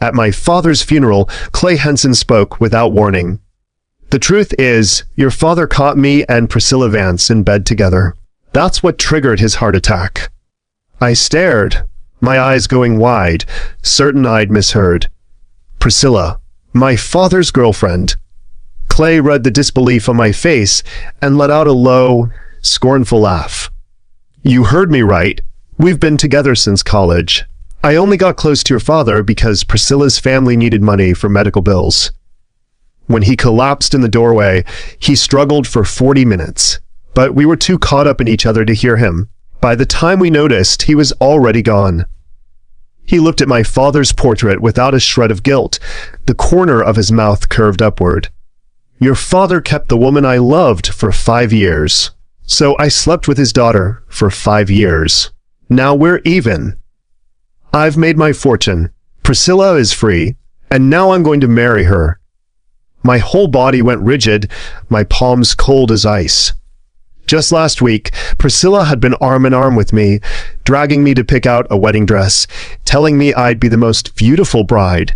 At my father's funeral, Clay Henson spoke without warning. The truth is, your father caught me and Priscilla Vance in bed together. That's what triggered his heart attack. I stared, my eyes going wide, certain I'd misheard. Priscilla, my father's girlfriend. Clay read the disbelief on my face and let out a low, scornful laugh. You heard me right. We've been together since college. I only got close to your father because Priscilla's family needed money for medical bills. When he collapsed in the doorway, he struggled for 40 minutes, but we were too caught up in each other to hear him. By the time we noticed, he was already gone. He looked at my father's portrait without a shred of guilt, the corner of his mouth curved upward. Your father kept the woman I loved for 5 years. So I slept with his daughter for 5 years. Now we're even. I've made my fortune. Priscilla is free, and now I'm going to marry her. My whole body went rigid, my palms cold as ice. Just last week, Priscilla had been arm in arm with me, dragging me to pick out a wedding dress, telling me I'd be the most beautiful bride.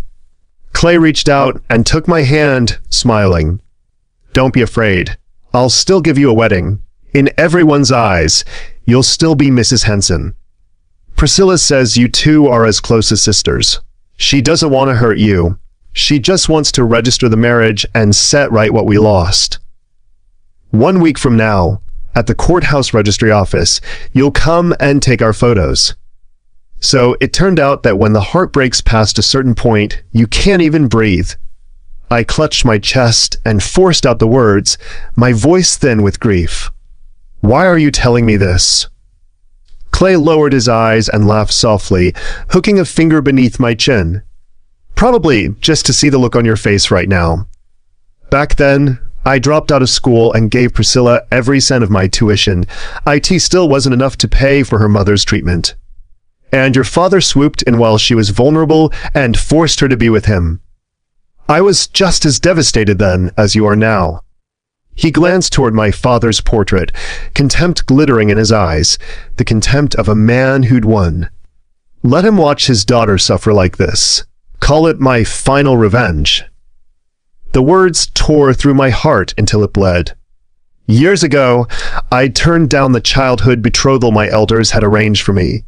Clay reached out and took my hand, smiling. Don't be afraid. I'll still give you a wedding. In everyone's eyes, you'll still be Mrs. Henson. Priscilla says you two are as close as sisters. She doesn't want to hurt you. She just wants to register the marriage and set right what we lost. 1 week from now, at the courthouse registry office, you'll come and take our photos. So it turned out that when the heart breaks past a certain point, you can't even breathe. I clutched my chest and forced out the words, my voice thin with grief. Why are you telling me this? Clay lowered his eyes and laughed softly, hooking a finger beneath my chin. Probably just to see the look on your face right now. Back then, I dropped out of school and gave Priscilla every cent of my tuition. IT still wasn't enough to pay for her mother's treatment. And your father swooped in while she was vulnerable and forced her to be with him. I was just as devastated then as you are now. He glanced toward my father's portrait, contempt glittering in his eyes, the contempt of a man who'd won. Let him watch his daughter suffer like this. Call it my final revenge. The words tore through my heart until it bled. Years ago, I'd turned down the childhood betrothal my elders had arranged for me.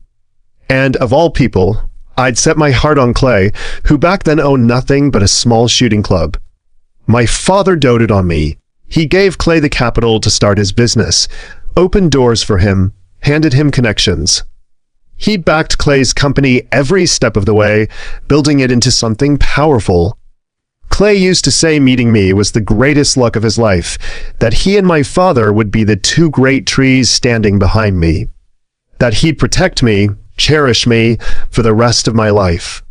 And of all people, I'd set my heart on Clay, who back then owned nothing but a small shooting club. My father doted on me. He gave Clay the capital to start his business, opened doors for him, handed him connections. He backed Clay's company every step of the way, building it into something powerful. Clay used to say meeting me was the greatest luck of his life, that he and my father would be the two great trees standing behind me, that he'd protect me, cherish me for the rest of my life.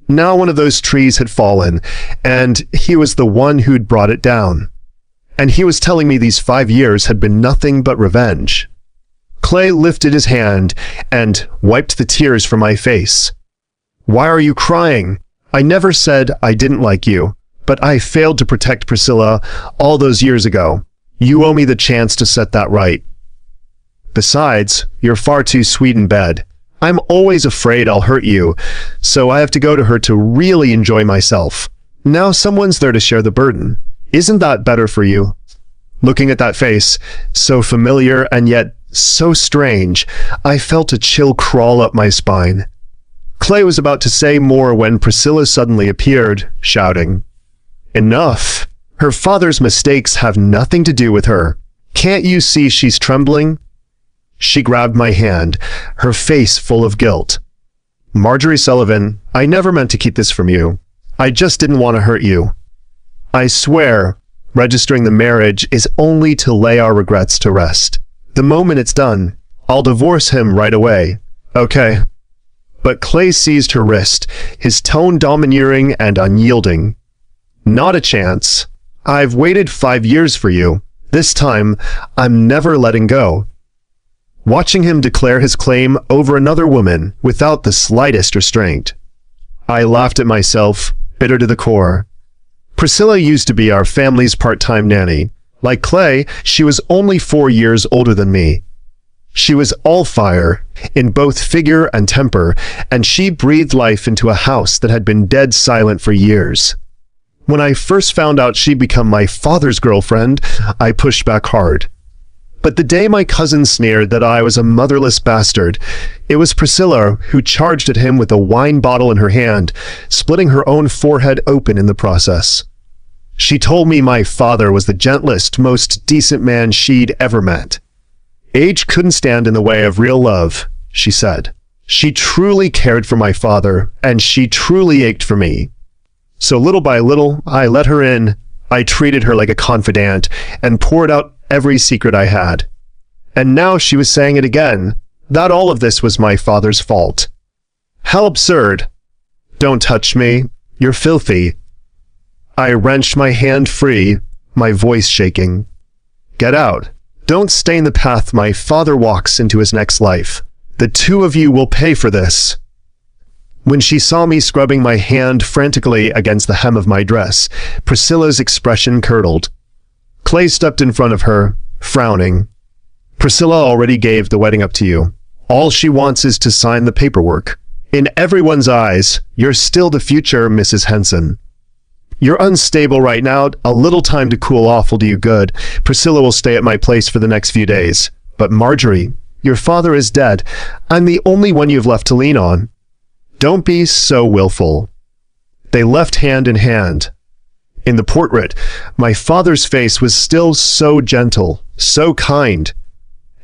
Now one of those trees had fallen, and he was the one who'd brought it down. And he was telling me these 5 years had been nothing but revenge. Clay lifted his hand and wiped the tears from my face. Why are you crying? I never said I didn't like you, but I failed to protect Priscilla all those years ago. You owe me the chance to set that right. Besides, you're far too sweet in bed. I'm always afraid I'll hurt you, so I have to go to her to really enjoy myself. Now someone's there to share the burden. Isn't that better for you? Looking at that face, so familiar and yet so strange, I felt a chill crawl up my spine. Clay was about to say more when Priscilla suddenly appeared, shouting, Enough! Her father's mistakes have nothing to do with her. Can't you see she's trembling? She grabbed my hand, her face full of guilt. Marjorie Sullivan, I never meant to keep this from you. I just didn't want to hurt you. I swear, registering the marriage is only to lay our regrets to rest. The moment it's done, I'll divorce him right away. Okay. But Clay seized her wrist, his tone domineering and unyielding. Not a chance. I've waited 5 years for you. This time, I'm never letting go. Watching him declare his claim over another woman without the slightest restraint. I laughed at myself, bitter to the core. Priscilla used to be our family's part-time nanny. Like Clay, she was only 4 years older than me. She was all fire, in both figure and temper, and she breathed life into a house that had been dead silent for years. When I first found out she'd become my father's girlfriend, I pushed back hard. But the day my cousin sneered that I was a motherless bastard, it was Priscilla who charged at him with a wine bottle in her hand, splitting her own forehead open in the process. She told me my father was the gentlest, most decent man she'd ever met. Age couldn't stand in the way of real love, she said. She truly cared for my father, and she truly ached for me. So little by little, I let her in. I treated her like a confidant and poured out every secret I had. And now she was saying it again, that all of this was my father's fault. How absurd. Don't touch me. You're filthy. I wrenched my hand free, my voice shaking. Get out. Don't stain the path my father walks into his next life. The two of you will pay for this. When she saw me scrubbing my hand frantically against the hem of my dress, Priscilla's expression curdled. Clay stepped in front of her, frowning. Priscilla already gave the wedding up to you. All she wants is to sign the paperwork. In everyone's eyes, you're still the future Mrs. Henson. You're unstable right now. A little time to cool off will do you good. Priscilla will stay at my place for the next few days. But Marjorie, your father is dead. I'm the only one you've left to lean on. Don't be so willful. They left hand in hand. In the portrait, my father's face was still so gentle, so kind.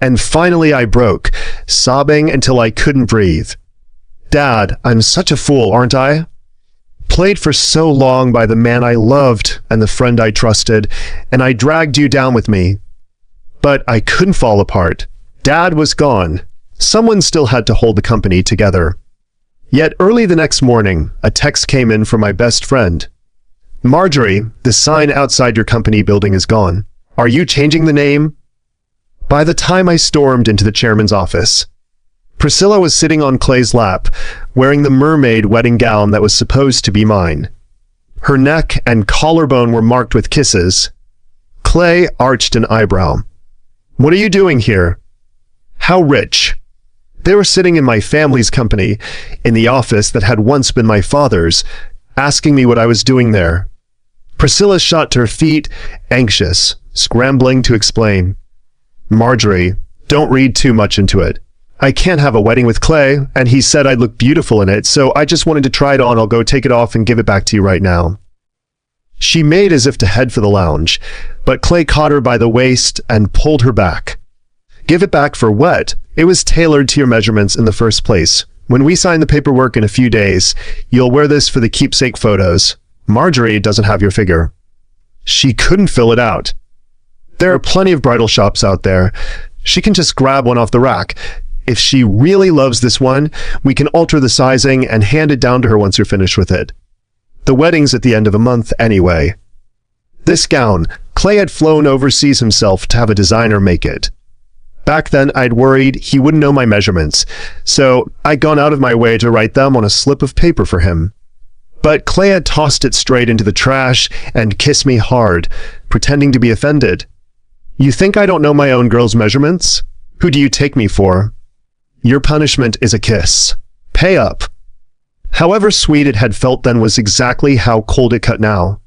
And finally I broke, sobbing until I couldn't breathe. Dad, I'm such a fool, aren't I? Played for so long by the man I loved and the friend I trusted, and I dragged you down with me. But I couldn't fall apart. Dad was gone. Someone still had to hold the company together. Yet early the next morning, a text came in from my best friend. Marjorie, the sign outside your company building is gone. Are you changing the name? By the time I stormed into the chairman's office, Priscilla was sitting on Clay's lap, wearing the mermaid wedding gown that was supposed to be mine. Her neck and collarbone were marked with kisses. Clay arched an eyebrow. What are you doing here? How rich? They were sitting in my family's company, in the office that had once been my father's, asking me what I was doing there. Priscilla shot to her feet, anxious, scrambling to explain. Marjorie, don't read too much into it. I can't have a wedding with Clay, and he said I'd look beautiful in it, so I just wanted to try it on. I'll go take it off and give it back to you right now. She made as if to head for the lounge, but Clay caught her by the waist and pulled her back. Give it back for what? It was tailored to your measurements in the first place. When we sign the paperwork in a few days, you'll wear this for the keepsake photos. Marjorie doesn't have your figure. She couldn't fill it out. There are plenty of bridal shops out there. She can just grab one off the rack. If she really loves this one, we can alter the sizing and hand it down to her once you're finished with it. The wedding's at the end of a month anyway. This gown, Clay had flown overseas himself to have a designer make it. Back then, I'd worried he wouldn't know my measurements, so I'd gone out of my way to write them on a slip of paper for him. But Clay had tossed it straight into the trash and kissed me hard, pretending to be offended. You think I don't know my own girl's measurements? Who do you take me for? Your punishment is a kiss. Pay up. However sweet it had felt then was exactly how cold it cut now.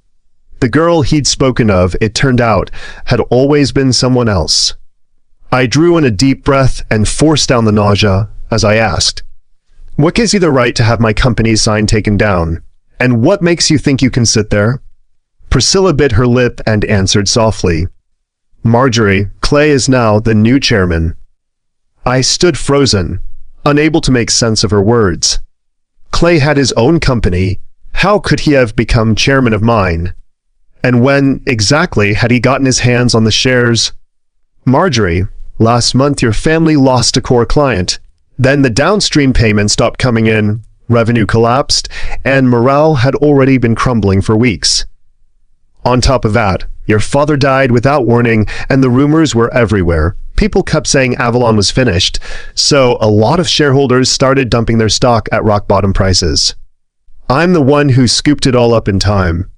The girl he'd spoken of, it turned out, had always been someone else. I drew in a deep breath and forced down the nausea as I asked, what gives you the right to have my company's sign taken down? And what makes you think you can sit there? Priscilla bit her lip and answered softly, Marjorie, Clay is now the new chairman. I stood frozen, unable to make sense of her words. Clay had his own company. How could he have become chairman of mine? And when, exactly, had he gotten his hands on the shares? Marjorie, last month your family lost a core client. Then the downstream payments stopped coming in, revenue collapsed, and morale had already been crumbling for weeks. On top of that, your father died without warning, and the rumors were everywhere. People kept saying Avalon was finished, so a lot of shareholders started dumping their stock at rock-bottom prices. I'm the one who scooped it all up in time.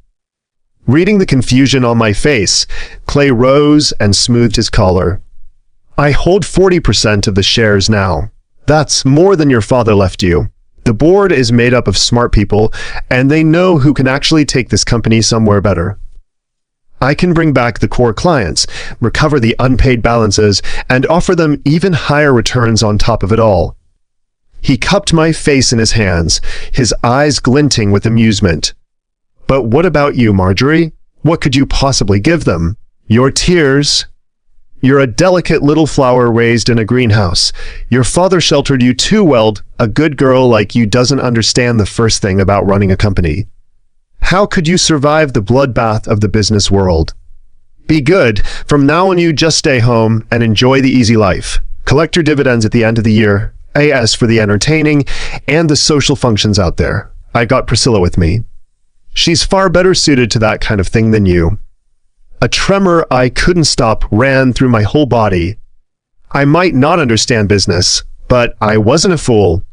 Reading the confusion on my face, Clay rose and smoothed his collar. I hold 40% of the shares now. That's more than your father left you. The board is made up of smart people, and they know who can actually take this company somewhere better. I can bring back the core clients, recover the unpaid balances, and offer them even higher returns on top of it all. He cupped my face in his hands, his eyes glinting with amusement. But what about you, Marjorie? What could you possibly give them? Your tears. You're a delicate little flower raised in a greenhouse. Your father sheltered you too well. A good girl like you doesn't understand the first thing about running a company. How could you survive the bloodbath of the business world? Be good. From now on, you just stay home and enjoy the easy life. Collect your dividends at the end of the year. As for the entertaining and the social functions out there, I got Priscilla with me. She's far better suited to that kind of thing than you. A tremor I couldn't stop ran through my whole body. I might not understand business, but I wasn't a fool.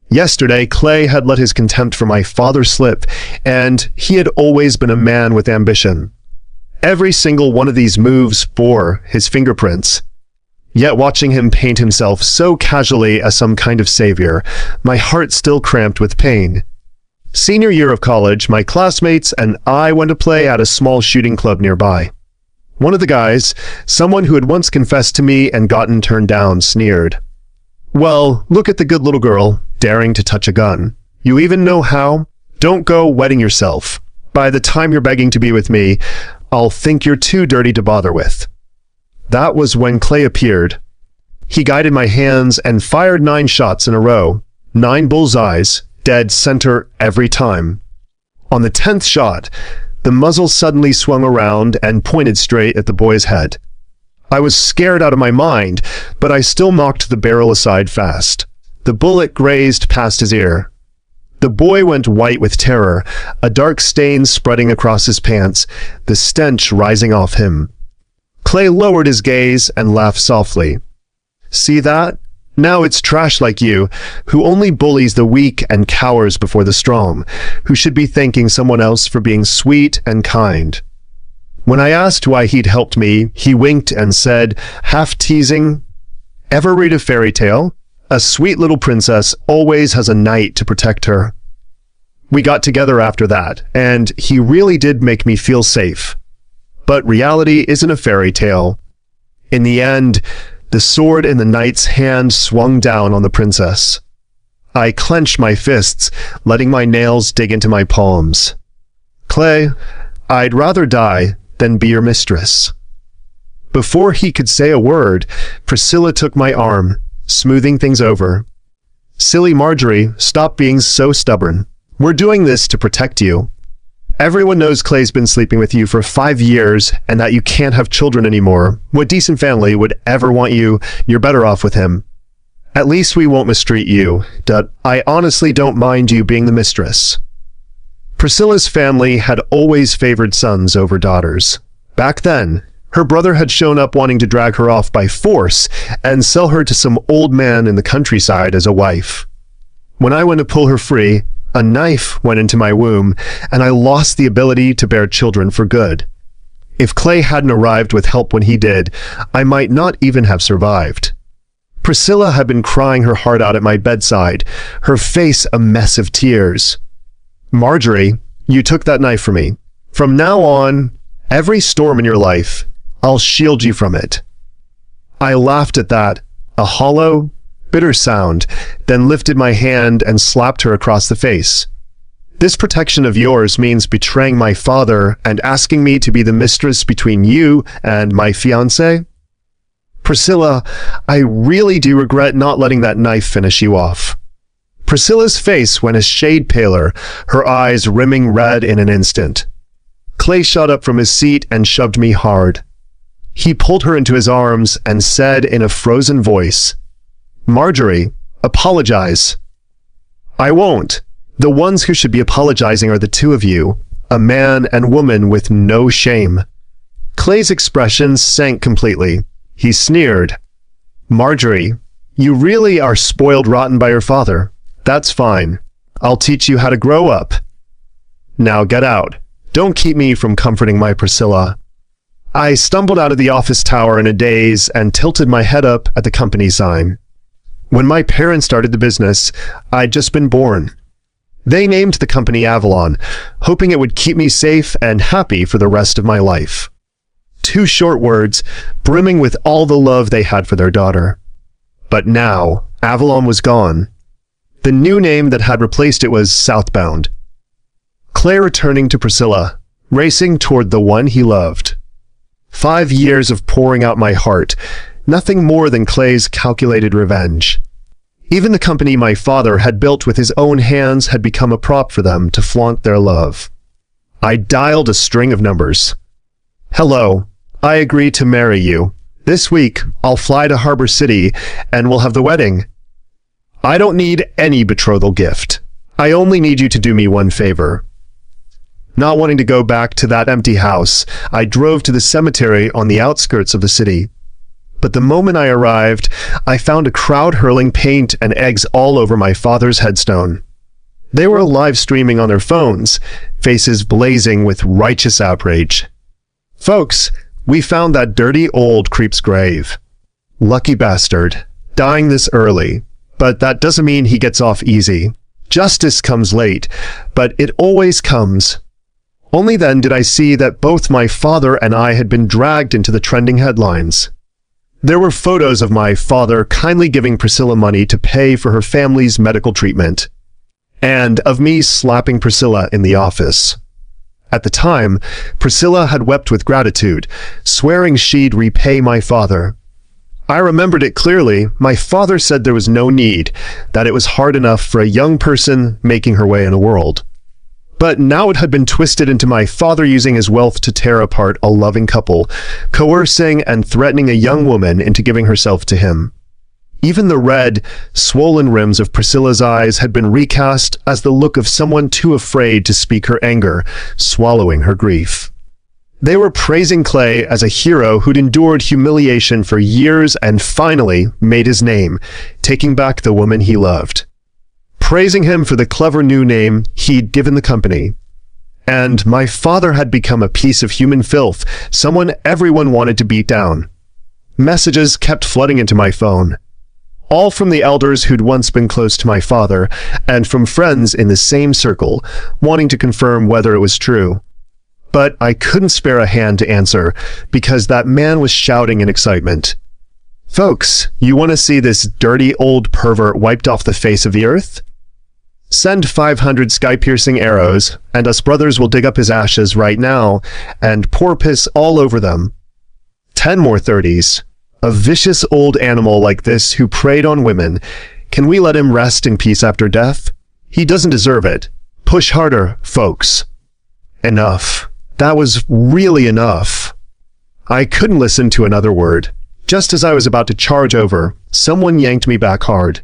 Yesterday, Clay had let his contempt for my father slip, and he had always been a man with ambition. Every single one of these moves bore his fingerprints. Yet watching him paint himself so casually as some kind of savior, my heart still cramped with pain. Senior year of college, my classmates and I went to play at a small shooting club nearby. One of the guys, someone who had once confessed to me and gotten turned down, sneered. "Well, look at the good little girl, daring to touch a gun. You even know how? Don't go wetting yourself. By the time you're begging to be with me, I'll think you're too dirty to bother with." That was when Clay appeared. He guided my hands and fired 9 shots in a row, 9 bullseyes, dead center every time. On the 10th shot, the muzzle suddenly swung around and pointed straight at the boy's head. I was scared out of my mind, but I still knocked the barrel aside fast. The bullet grazed past his ear. The boy went white with terror, a dark stain spreading across his pants, the stench rising off him. Clay lowered his gaze and laughed softly. "See that? Now it's trash like you, who only bullies the weak and cowers before the strong, who should be thanking someone else for being sweet and kind." When I asked why he'd helped me, he winked and said, half teasing, "Ever read a fairy tale? A sweet little princess always has a knight to protect her." We got together after that, and he really did make me feel safe. But reality isn't a fairy tale. In the end, the sword in the knight's hand swung down on the princess. I clenched my fists, letting my nails dig into my palms. "Clay, I'd rather die than be your mistress." Before he could say a word, Priscilla took my arm, smoothing things over. "Silly Marjorie, stop being so stubborn. We're doing this to protect you. Everyone knows Clay's been sleeping with you for 5 years and that you can't have children anymore. What decent family would ever want you? You're better off with him. At least we won't mistreat you. I honestly don't mind you being the mistress." Priscilla's family had always favored sons over daughters. Back then, her brother had shown up wanting to drag her off by force and sell her to some old man in the countryside as a wife. When I went to pull her free, a knife went into my womb, and I lost the ability to bear children for good. If Clay hadn't arrived with help when he did, I might not even have survived. Priscilla had been crying her heart out at my bedside, her face a mess of tears. "Marjorie, you took that knife from me. From now on, every storm in your life, I'll shield you from it." I laughed at that, a hollow, bitter sound, then lifted my hand and slapped her across the face. "This protection of yours means betraying my father and asking me to be the mistress between you and my fiancé? Priscilla, I really do regret not letting that knife finish you off." Priscilla's face went a shade paler, her eyes rimming red in an instant. Clay shot up from his seat and shoved me hard. He pulled her into his arms and said in a frozen voice, "Marjorie, apologize." "I won't. The ones who should be apologizing are the two of you, a man and woman with no shame." Clay's expression sank completely. He sneered. "Marjorie, you really are spoiled rotten by your father. That's fine. I'll teach you how to grow up. Now get out. Don't keep me from comforting my Priscilla." I stumbled out of the office tower in a daze and tilted my head up at the company sign. When my parents started the business, I'd just been born. They named the company Avalon, hoping it would keep me safe and happy for the rest of my life. 2 short words, brimming with all the love they had for their daughter. But now, Avalon was gone. The new name that had replaced it was Southbound. Clay returning to Priscilla, racing toward the one he loved. 5 years of pouring out my heart, nothing more than Clay's calculated revenge. Even the company my father had built with his own hands had become a prop for them to flaunt their love. I dialed a string of numbers. Hello, I agree to marry you. This week, I'll fly to Harbor City and we'll have the wedding. I don't need any betrothal gift. I only need you to do me one favor. Not wanting to go back to that empty house, I drove to the cemetery on the outskirts of the city. But the moment I arrived, I found a crowd hurling paint and eggs all over my father's headstone. They were live streaming on their phones, faces blazing with righteous outrage. Folks, we found that dirty old creep's grave. Lucky bastard, dying this early. But that doesn't mean he gets off easy. Justice comes late, but it always comes. Only then did I see that both my father and I had been dragged into the trending headlines. There were photos of my father kindly giving Priscilla money to pay for her family's medical treatment, and of me slapping Priscilla in the office. At the time, Priscilla had wept with gratitude, swearing she'd repay my father. I remembered it clearly. My father said there was no need, that it was hard enough for a young person making her way in the world. But now it had been twisted into my father using his wealth to tear apart a loving couple, coercing and threatening a young woman into giving herself to him. Even the red, swollen rims of Priscilla's eyes had been recast as the look of someone too afraid to speak her anger, swallowing her grief. They were praising Clay as a hero who'd endured humiliation for years and finally made his name, taking back the woman he loved. Praising him for the clever new name he'd given the company. And my father had become a piece of human filth, someone everyone wanted to beat down. Messages kept flooding into my phone. All from the elders who'd once been close to my father, and from friends in the same circle, wanting to confirm whether it was true. But I couldn't spare a hand to answer, because that man was shouting in excitement. Folks, you want to see this dirty old pervert wiped off the face of the earth? Send 500 sky-piercing arrows, and us brothers will dig up his ashes right now, and pour piss all over them. 10 more 30s. A vicious old animal like this who preyed on women, can we let him rest in peace after death? He doesn't deserve it. Push harder, folks. Enough. That was really enough. I couldn't listen to another word. Just as I was about to charge over, someone yanked me back hard.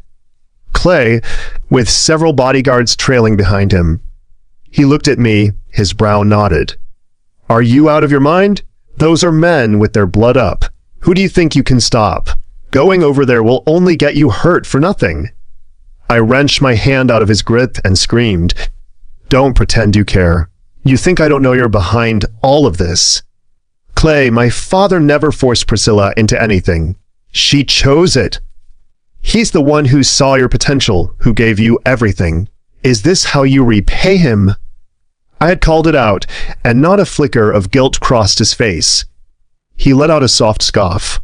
Clay, with several bodyguards trailing behind him. He looked at me, his brow knotted. Are you out of your mind? Those are men with their blood up. Who do you think you can stop? Going over there will only get you hurt for nothing. I wrenched my hand out of his grip and screamed, Don't pretend you care. You think I don't know you're behind all of this? Clay, my father never forced Priscilla into anything. She chose it. He's the one who saw your potential, who gave you everything. Is this how you repay him? I had called it out, and not a flicker of guilt crossed his face. He let out a soft scoff.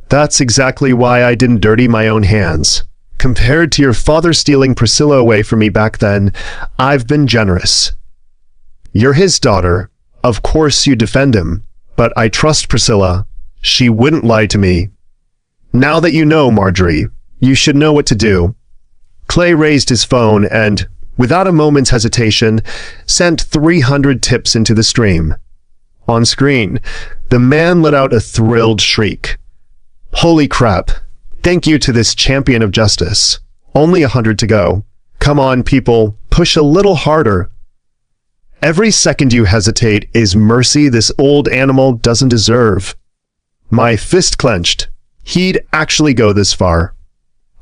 That's exactly why I didn't dirty my own hands. Compared to your father stealing Priscilla away from me back then, I've been generous. You're his daughter. Of course you defend him. But I trust Priscilla. She wouldn't lie to me. Now that you know, Marjorie, you should know what to do. Clay raised his phone and, without a moment's hesitation, sent 300 tips into the stream. On screen, the man let out a thrilled shriek. Holy crap. Thank you to this champion of justice. Only 100 to go. Come on, people, push a little harder. Every second you hesitate is mercy this old animal doesn't deserve. My fist clenched. He'd actually go this far.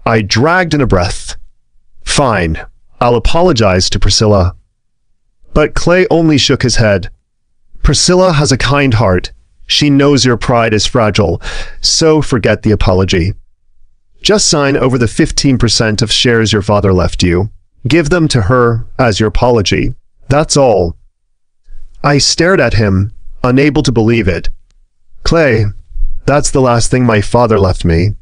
I dragged in a breath. Fine, I'll apologize to Priscilla. But Clay only shook his head. Priscilla has a kind heart. She knows your pride is fragile, so forget the apology. Just sign over the 15% of shares your father left you. Give them to her as your apology. That's all. I stared at him, unable to believe it. Clay, that's the last thing my father left me.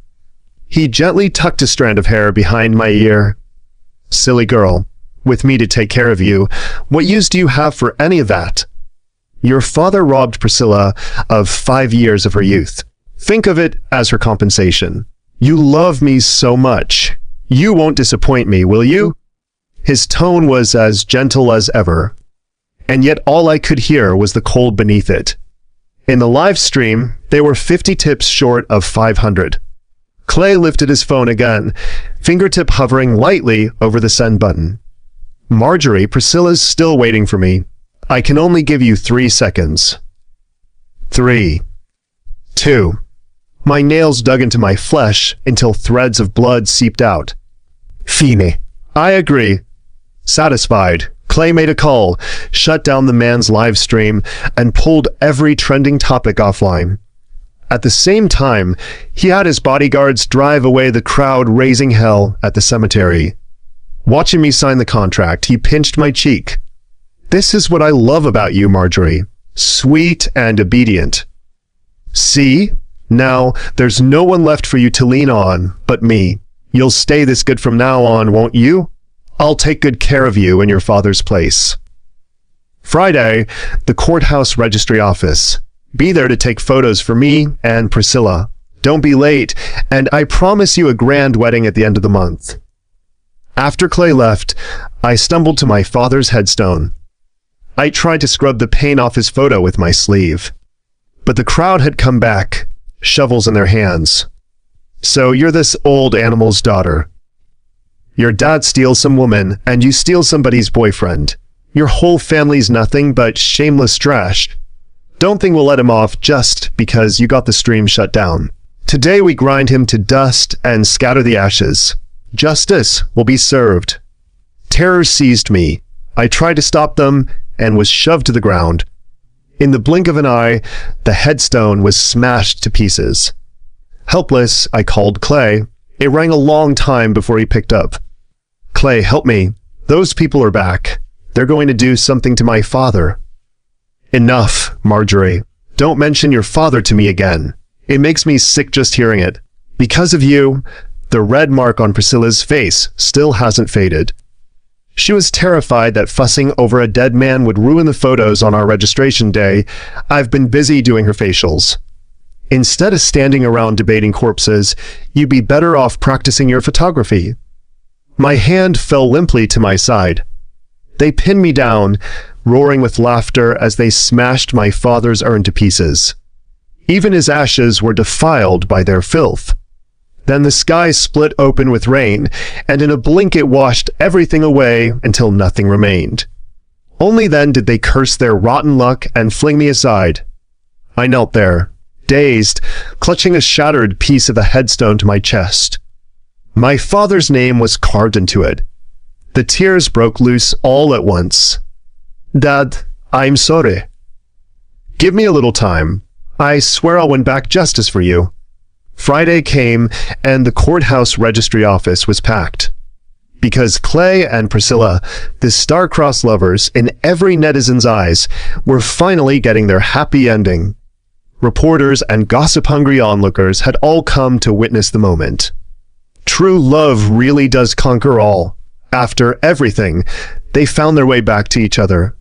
He gently tucked a strand of hair behind my ear. Silly girl, with me to take care of you, what use do you have for any of that? Your father robbed Priscilla of 5 years of her youth. Think of it as her compensation. You love me so much. You won't disappoint me, will you? His tone was as gentle as ever, and yet all I could hear was the cold beneath it. In the live stream, they were 50 tips short of 500. Clay lifted his phone again, fingertip hovering lightly over the send button. Marjorie, Priscilla's still waiting for me. I can only give you 3 seconds. 3, 2. My nails dug into my flesh until threads of blood seeped out. Fine. I agree. Satisfied, Clay made a call, shut down the man's live stream, and pulled every trending topic offline. At the same time, he had his bodyguards drive away the crowd raising hell at the cemetery. Watching me sign the contract, he pinched my cheek. This is what I love about you, Marjorie. Sweet and obedient. See? Now, there's no one left for you to lean on but me. You'll stay this good from now on, won't you? I'll take good care of you in your father's place. Friday, the courthouse registry office. Be there to take photos for me and Priscilla. Don't be late, and I promise you a grand wedding at the end of the month. After Clay left, I stumbled to my father's headstone. I tried to scrub the paint off his photo with my sleeve, but the crowd had come back, shovels in their hands. So you're this old animal's daughter. Your dad steals some woman, and you steal somebody's boyfriend. Your whole family's nothing but shameless trash. Don't think we'll let him off just because you got the stream shut down. Today we grind him to dust and scatter the ashes. Justice will be served. Terror seized me. I tried to stop them and was shoved to the ground. In the blink of an eye, the headstone was smashed to pieces. Helpless, I called Clay. It rang a long time before he picked up. Clay, help me. Those people are back. They're going to do something to my father. Enough, Marjorie. Don't mention your father to me again. It makes me sick just hearing it. Because of you, the red mark on Priscilla's face still hasn't faded. She was terrified that fussing over a dead man would ruin the photos on our registration day. I've been busy doing her facials. Instead of standing around debating corpses, you'd be better off practicing your photography. My hand fell limply to my side. They pinned me down, roaring with laughter as they smashed my father's urn to pieces. Even his ashes were defiled by their filth. Then the sky split open with rain, and in a blink it washed everything away until nothing remained. Only then did they curse their rotten luck and fling me aside. I knelt there, dazed, clutching a shattered piece of a headstone to my chest. My father's name was carved into it. The tears broke loose all at once. Dad, I'm sorry. Give me a little time. I swear I'll win back justice for you. Friday came, and the courthouse registry office was packed. Because Clay and Priscilla, the star-crossed lovers in every netizen's eyes, were finally getting their happy ending. Reporters and gossip-hungry onlookers had all come to witness the moment. True love really does conquer all. After everything, they found their way back to each other.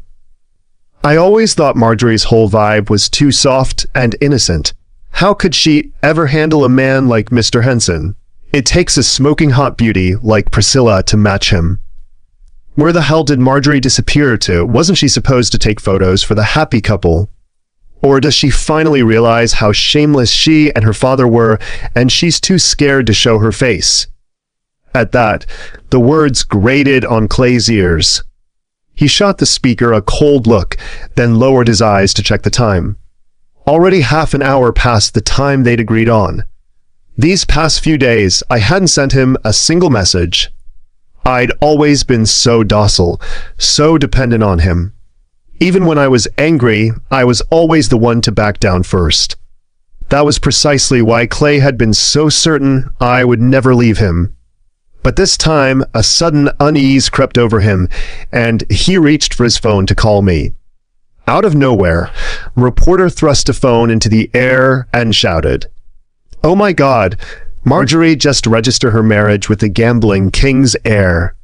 I always thought Marjorie's whole vibe was too soft and innocent. How could she ever handle a man like Mr. Henson? It takes a smoking hot beauty like Priscilla to match him. Where the hell did Marjorie disappear to? Wasn't she supposed to take photos for the happy couple? Or does she finally realize how shameless she and her father were, and she's too scared to show her face? At that, the words grated on Clay's ears. He shot the speaker a cold look, then lowered his eyes to check the time. Already half an hour past the time they'd agreed on. These past few days, I hadn't sent him a single message. I'd always been so docile, so dependent on him. Even when I was angry, I was always the one to back down first. That was precisely why Clay had been so certain I would never leave him. But this time, a sudden unease crept over him, and he reached for his phone to call me. Out of nowhere, a reporter thrust a phone into the air and shouted, "Oh my God, Marjorie just registered her marriage with the gambling king's heir."